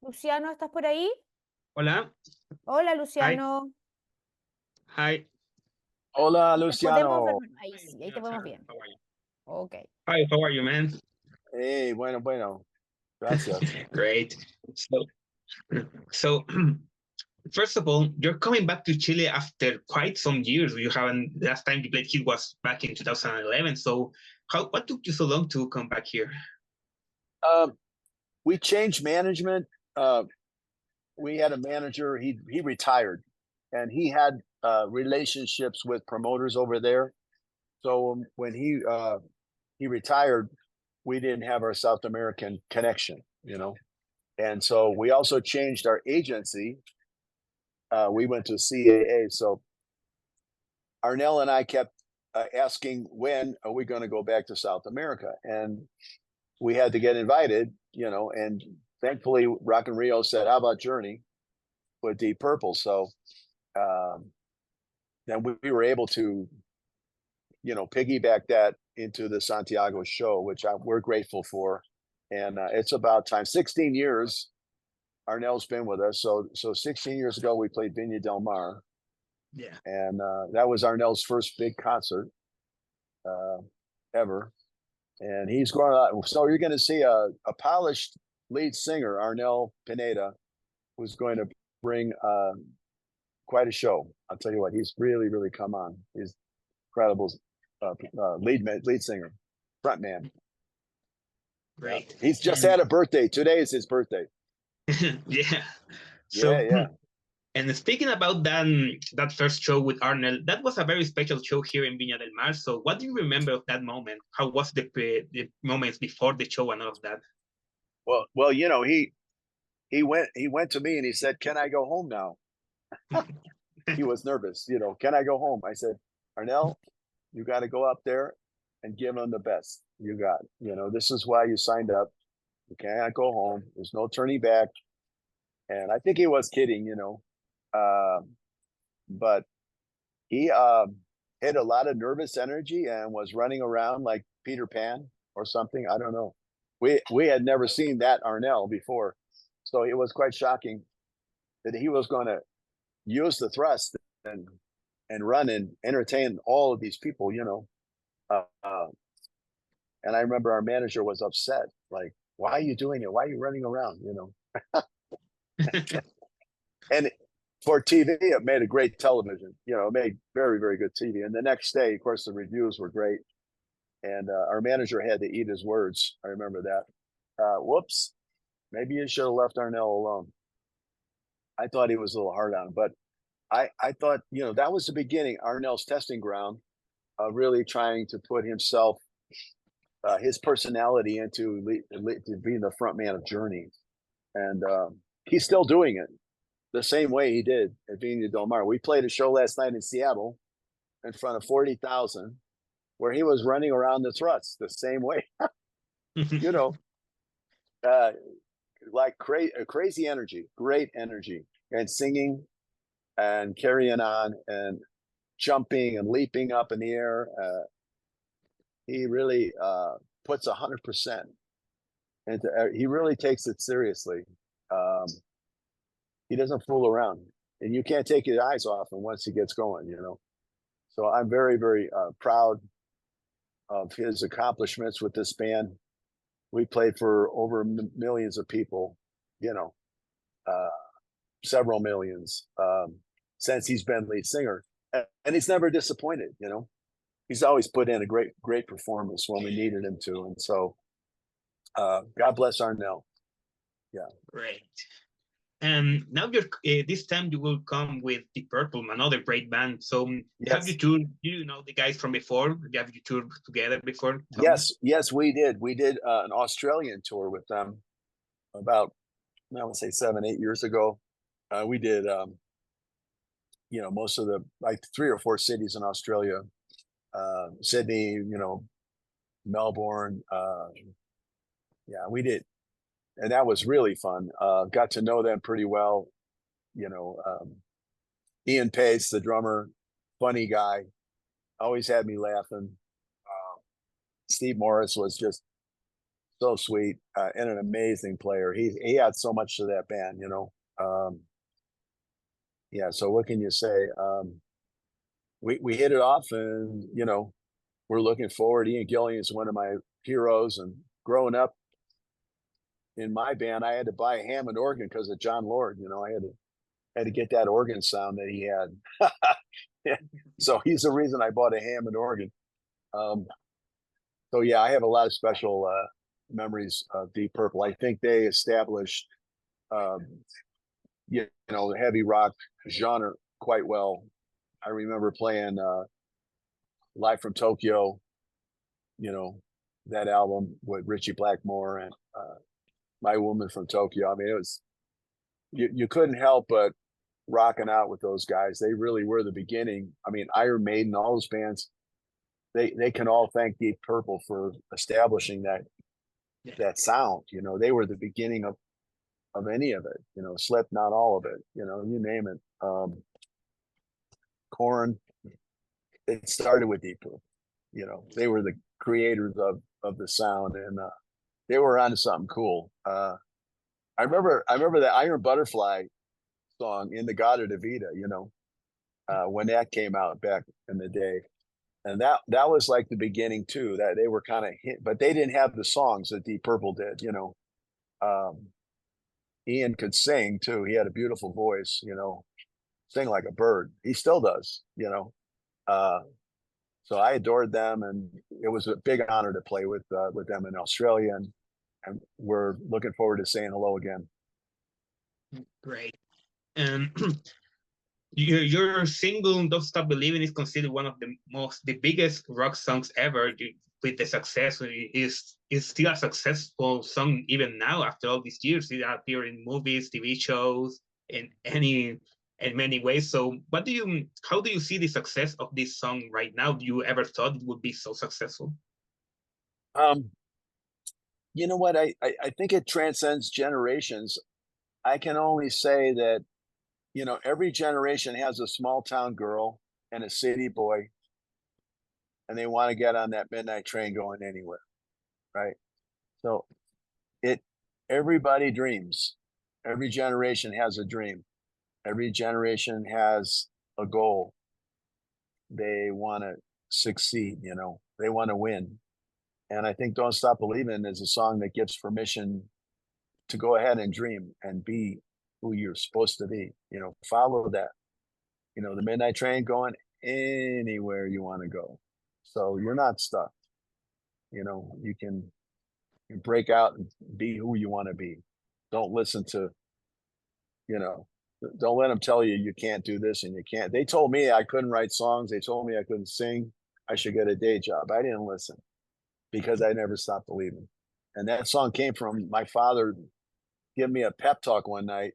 Luciano, ¿estás por ahí? Hola. Hola, Hi. Luciano. Hi. Hola, Te podemos ver. Luciano. Ahí Hi, sí, ahí te vemos Jonathan. bien. How are you? Ok. Hi, how are you, man? Hey, bueno. Gracias. Great. So, so first of all, you're coming back to Chile after quite some years. You haven't. Last time you played here was back in 2011. So, what took you so long to come back here? We changed management. We had a manager. He retired, and he had relationships with promoters over there. So when he retired, we didn't have our South American connection, And so we also changed our agency. We went to CAA. So Arnell and I kept asking, when are we going to go back to South America? And we had to get invited, and thankfully Rock and Rio said, how about Journey with Deep Purple? So then we were able to, piggyback that into the Santiago show, which we're grateful for. And it's about time. 16 years Arnell's been with us. So 16 years ago, we played Viña del Mar. Yeah. And that was Arnell's first big concert ever. And he's going out. So you're going to see a polished lead singer, Arnell Pineda, who's going to bring quite a show. I'll tell you what, he's really come on. He's incredible lead singer, front man. Great. Yeah. He's just had a birthday. Today is his birthday. Yeah. So, Yeah. And speaking about that first show with Arnold, that was a very special show here in Viña del Mar. So, what do you remember of that moment? How was the moments before the show and all of that? Well, he went to me and he said, "Can I go home now?" He was nervous. Can I go home? I said, Arnell, you got to go up there and give them the best you got. This is why you signed up. You cannot go home. There's no turning back. And I think he was kidding, but he had a lot of nervous energy and was running around like Peter Pan or something. I don't know. We had never seen that Arnell before, so it was quite shocking that he was going to use the thrust and run and entertain all of these people. And I remember our manager was upset, like, "Why are you doing it? Why are you running around?" And for TV, it made a great television. It made very good TV. And the next day, of course, the reviews were great. And our manager had to eat his words. I remember that. Whoops, maybe you should have left Arnell alone. I thought he was a little hard on him, but I thought, that was the beginning, Arnell's testing ground, really trying to put himself, his personality into to being the front man of Journey. And he's still doing it the same way he did at Viña del Mar. We played a show last night in Seattle in front of 40,000 where he was running around the thrust the same way, like crazy energy, great energy, and singing and carrying on and jumping and leaping up in the air. He really puts 100% into. He really takes it seriously. He doesn't fool around, and you can't take your eyes off him once he gets going. So I'm very proud of his accomplishments with this band. We played for over millions of people. Several millions since he's been lead singer, and he's never disappointed. He's always put in a great performance when we needed him to, and so God bless Arnell. Yeah, Great. And now this time you will come with Deep Purple, another great band. So have you yes, toured? Do you know the guys from before? Have you toured together before? yes, we did. We did an Australian tour with them about, I would say 7-8 years ago. We did, most of the, like 3 or 4 cities in Australia, Sydney, Melbourne. Yeah, we did. And that was really fun. Got to know them pretty well. Ian Pace, the drummer, funny guy, always had me laughing. Steve Morris was just so sweet, and an amazing player. He had so much to that band, you know. Yeah, so what can you say? We hit it off, and you know, we're looking forward. Ian Gillian is one of my heroes, and growing up in my band, I had to buy a Hammond organ because of John Lord. You know, I had to get that organ sound that he had. So he's the reason I bought a Hammond organ. So yeah, I have a lot of special memories of Deep Purple. I think they established, you know, the heavy rock genre quite well. I remember playing Live from Tokyo, you know, that album with Richie Blackmore and My Woman from Tokyo. I mean, it was, you couldn't help but rocking out with those guys. They really were the beginning. I mean, Iron Maiden, all those bands, they can all thank Deep Purple for establishing that sound. You know, they were the beginning of any of it. You know, Slipknot, all of it. You know, you name it. Korn. It started with Deep Purple. You know, they were the creators of the sound, and they were onto something cool. I remember the Iron Butterfly song "In the God of Vita," you know, when that came out back in the day, and that was like the beginning too. That they were kind of hit, but they didn't have the songs that Deep Purple did. You know, Ian could sing too. He had a beautiful voice. You know, sing like a bird. He still does. You know, so I adored them, and it was a big honor to play with them in Australia, and we're looking forward to saying hello again. Great. And your single "Don't Stop Believin" is considered one of the biggest rock songs ever. With the success, is still a successful song even now after all these years. It appeared in movies, TV shows, in many ways. So, how do you see the success of this song right now? Do you ever thought it would be so successful? You know what? I think it transcends generations. I can only say that, you know, every generation has a small town girl and a city boy, and they want to get on that midnight train going anywhere, right? So everybody dreams. Every generation has a dream. Every generation has a goal. They want to succeed, you know, they want to win. And I think Don't Stop Believin' is a song that gives permission to go ahead and dream and be who you're supposed to be. You know, follow that. You know, the midnight train going anywhere you want to go. So you're not stuck. You know, you can break out and be who you want to be. Don't listen to, you know, don't let them tell you you can't do this and you can't. They told me I couldn't write songs. They told me I couldn't sing. I should get a day job. I didn't listen because I never stopped believing. And that song came from my father giving me a pep talk one night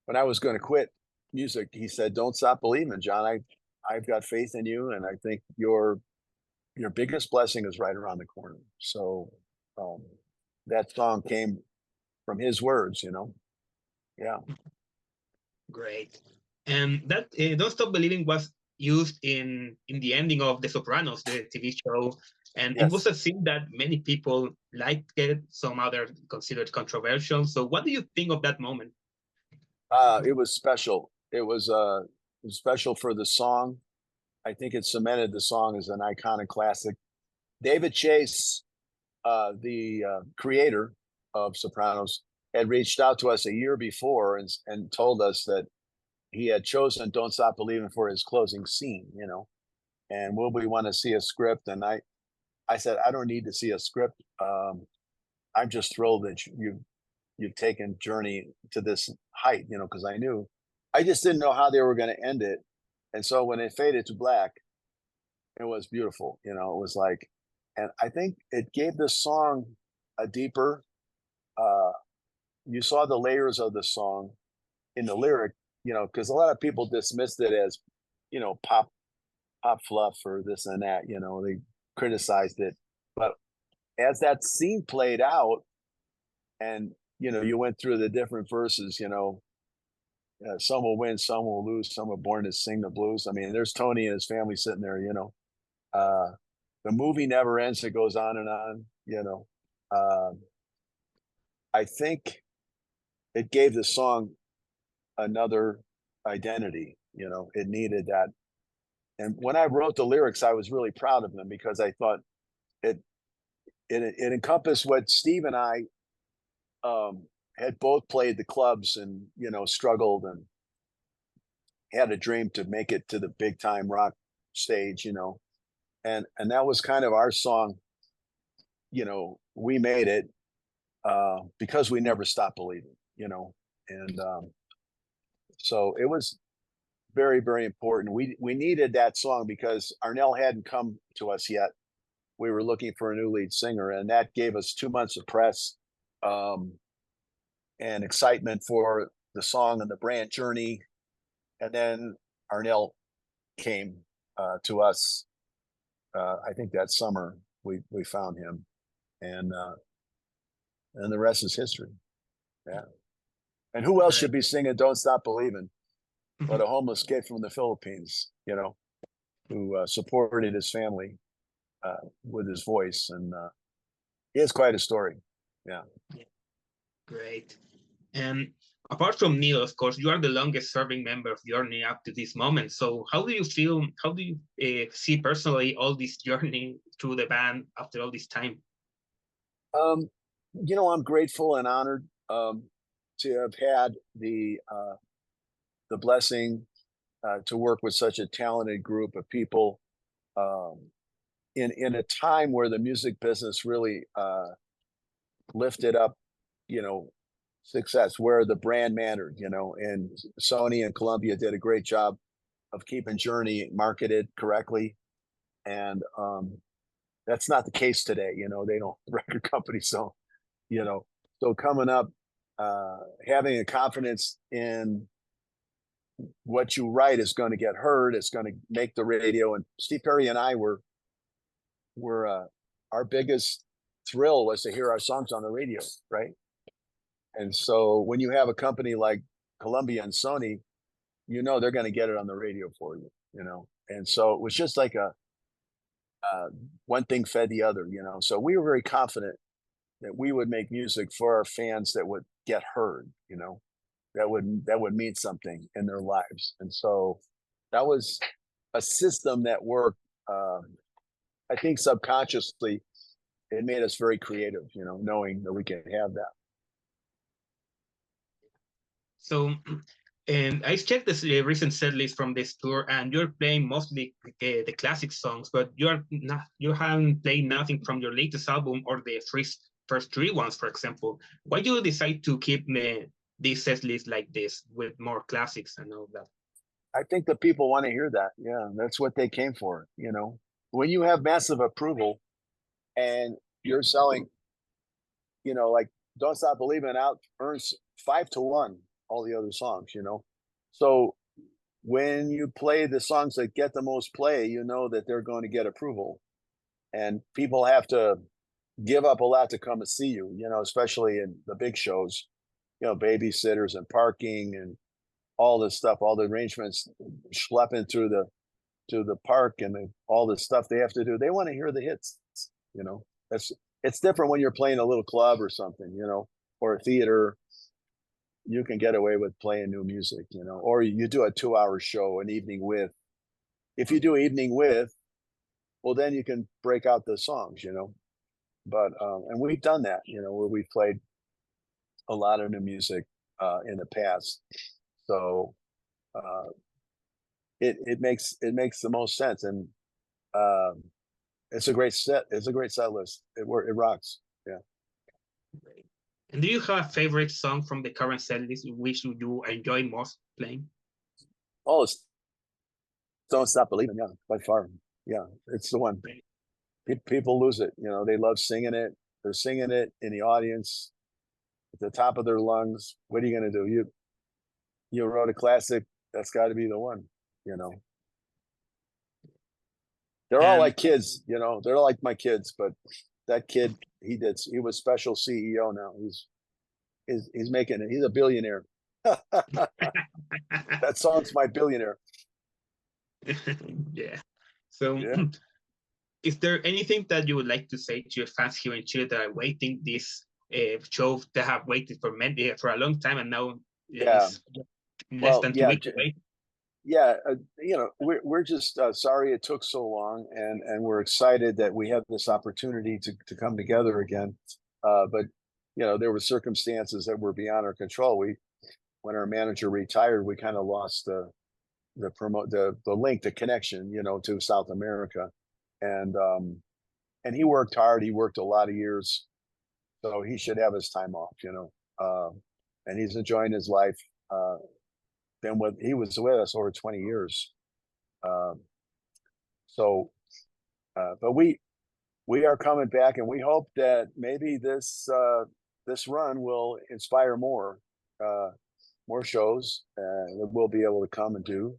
when I was going to quit music. He said, "Don't stop believing, John. I've got faith in you, and I think your biggest blessing is right around the corner." So that song came from his words, you know. Yeah. Great. And that "Don't Stop Believing" was used in the ending of The Sopranos, the TV show, and Yes. it was a scene that many people liked it, some others considered controversial. So what do you think of that moment? It was special. It was special for the song. I think it cemented the song as an iconic classic. David Chase, the creator of Sopranos, had reached out to us a year before and told us that he had chosen Don't Stop Believing for his closing scene, you know, and will we want to see a script? And I said, I don't need to see a script. I'm just thrilled that you've taken Journey to this height, you know, because I just didn't know how they were going to end it. And so when it faded to black, it was beautiful, you know, it was like, and I think it gave this song a deeper, you saw the layers of the song in the lyric, you know, because a lot of people dismissed it as, you know, pop fluff or this and that, you know, they criticized it. But as that scene played out and, you know, you went through the different verses, you know, some will win, some will lose, some are born to sing the blues. I mean, there's Tony and his family sitting there, you know. The movie never ends. It goes on and on, you know. I think it gave the song another identity. It needed that. And when I wrote the lyrics, I was really proud of them because I thought it encompassed what Steve and I had both played the clubs and struggled and had a dream to make it to the big time rock stage, and that was kind of our song. We made it because we never stopped believing, and so it was very, very important. We needed that song because Arnell hadn't come to us yet. We were looking for a new lead singer, and that gave us 2 months of press and excitement for the song and the brand journey. And then Arnell came to us. I think that summer we found him, and the rest is history. Yeah. And who else should be singing "Don't Stop Believin" but a homeless kid from the Philippines, who supported his family with his voice, and he has quite a story. Yeah. Great. And apart from Neil, of course, you are the longest serving member of Journey up to this moment. So how do you feel? How do you see personally all this journey through the band after all this time? I'm grateful and honored to have had the blessing to work with such a talented group of people in a time where the music business really lifted up, success, where the brand mattered, and Sony and Columbia did a great job of keeping Journey marketed correctly. And that's not the case today. They don't, record companies don't, so coming up, having a confidence in what you write is going to get heard. It's going to make the radio. And Steve Perry and I were our biggest thrill was to hear our songs on the radio, right? And so when you have a company like Columbia and Sony, they're going to get it on the radio for you, And so it was just like one thing fed the other, So we were very confident that we would make music for our fans that would get heard, that would mean something in their lives. And so that was a system that worked. I think subconsciously it made us very creative, knowing that we could have that. So, and I checked this recent set list from this tour, and you're playing mostly the classic songs, but you haven't played nothing from your latest album or the first three ones, for example. Why do you decide to keep this set list like this with more classics and all that? I think the people want to hear that. Yeah, that's what they came for. When you have massive approval and you're selling, like Don't Stop Believin' out earns 5-1 all the other songs, So when you play the songs that get the most play, that they're going to get approval. And people have to give up a lot to come and see you, especially in the big shows, babysitters and parking and all this stuff, all the arrangements, schlepping through the park and all the stuff they have to do. They want to hear the hits, it's different when you're playing a little club or something, or a theater. You can get away with playing new music, or you do a 2-hour show, an evening with. If you do evening with, well, then you can break out the songs, But and we've done that, where we've played a lot of new music in the past. So it makes the most sense, and it's a great set. It's a great set list. It rocks. Yeah. Great. And do you have a favorite song from the current set list which you enjoy most playing? Oh, it's Don't Stop Believin'. Yeah, by far. Yeah, it's the one. People lose it. They love singing it. They're singing it in the audience at the top of their lungs. What are you going to do? You wrote a classic. That's got to be the one. They're all like kids. They're like my kids. But that kid, he was special CEO now. He's making it. He's a billionaire. That song's my billionaire. Yeah. So. Yeah. is there anything that you would like to say to your fans here in Chile that are waiting this show, that have waited for a long time, and now Yeah. is less than 2 Yeah, weeks away? yeah, you know, we're just sorry it took so long, and we're excited that we have this opportunity to come together again. But you know, there were circumstances that were beyond our control. When our manager retired, we kind of lost the link, the connection, you know, to South America, and he worked hard. He worked a lot of years, so he should have his time off, you know. And he's enjoying his life. He was with us over 20 years. But we are coming back, and we hope that maybe this run will inspire more shows that we'll be able to come and do.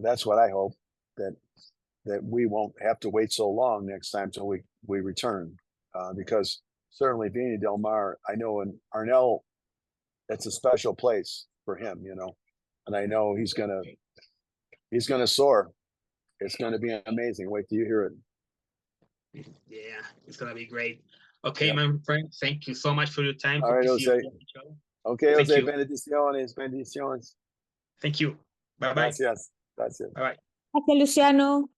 That's what I hope, that we won't have to wait so long next time till we return, because certainly Viña del Mar, I know in Arnell, it's a special place for him, you know, and I know he's gonna soar. It's gonna be amazing. Wait till you hear it. Yeah, it's gonna be great. Okay, Yep. my friend, thank you so much for your time. All right, Jose. Okay, Thank Jose, you. bendiciones. Thank you. Bye bye. Gracias. Gracias. Bye bye. Gracias, Luciano.